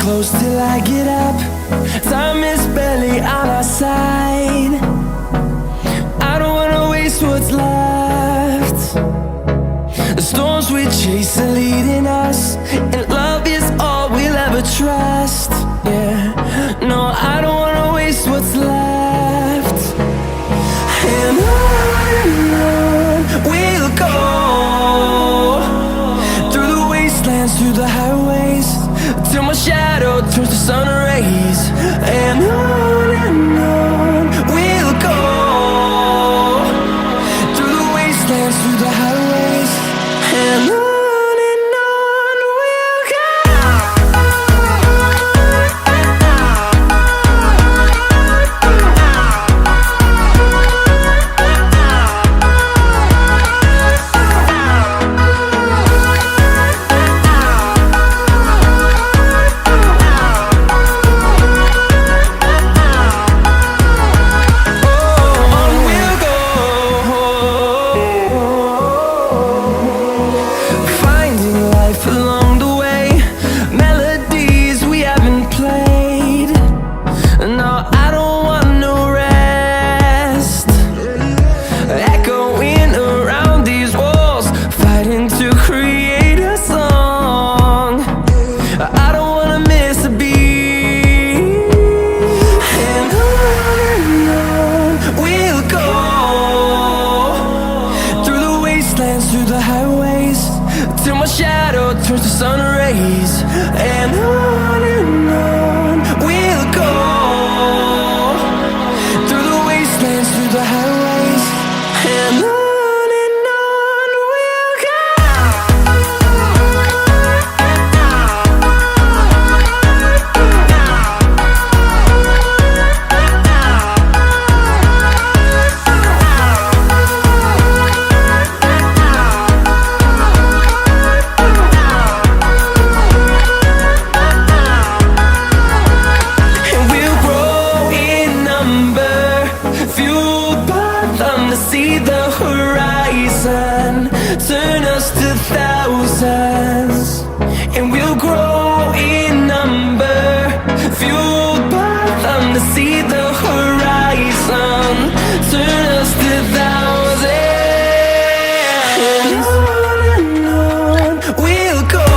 close till I get up. Time is barely on our side. I don't wanna waste what's left. The storms we chase are leading us, and love is all we'll ever trust. Yeah, no, I don't wanna waste what's left. And on we'll go, through the wastelands, through the highways, till my shadow turns to sun rays. And on we'll go, through the wastelands, through the highways, and on we'll go. Through the highways, till my shadow turns to sun rays. And on we'll go, through the wastelands, through the highways, and on we'll go. See the horizon turn us to thousands, and we'll grow in number, fueled by them. To see the horizon turn us to thousands, and on we'll go,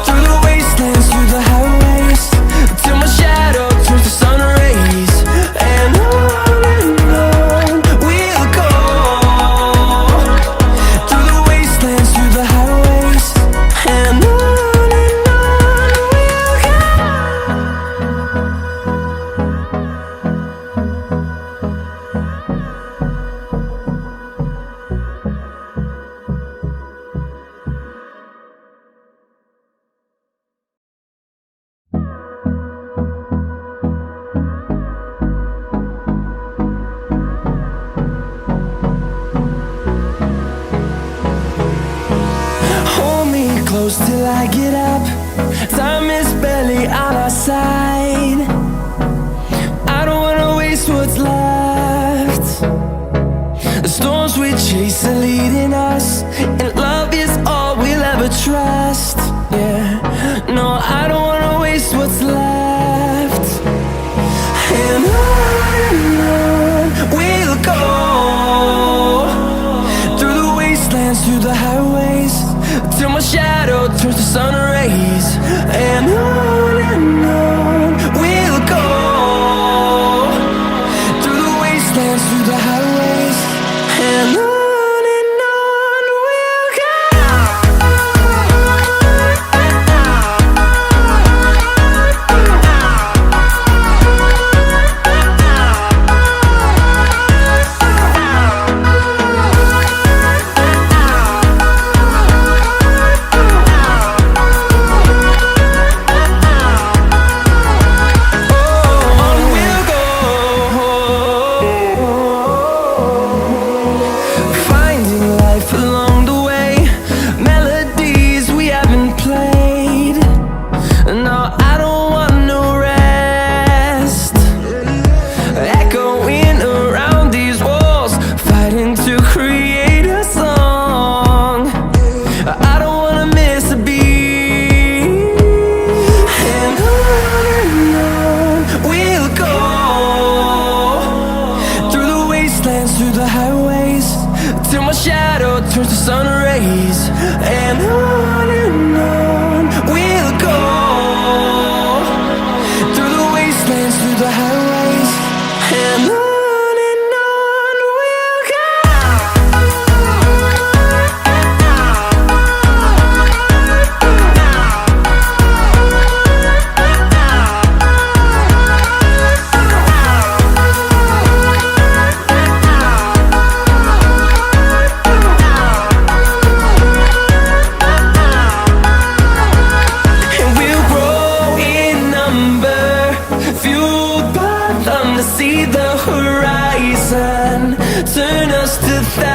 through the wastelands, through the highways, till my shadow turns to sun rays. And close till I get up. Time is barely on our side. I don't wanna waste what's left. The storms we chase are leading us, and love is all we'll ever trust. Yeah, no, I don't wanna waste what's left. And on we'll go, through the wastelands, through the highways, till my shadow turns to sun rays. And on we'll go, through the wastelands, through the highways, and on through the highways, and on we'll see the horizon, turn us to thousands.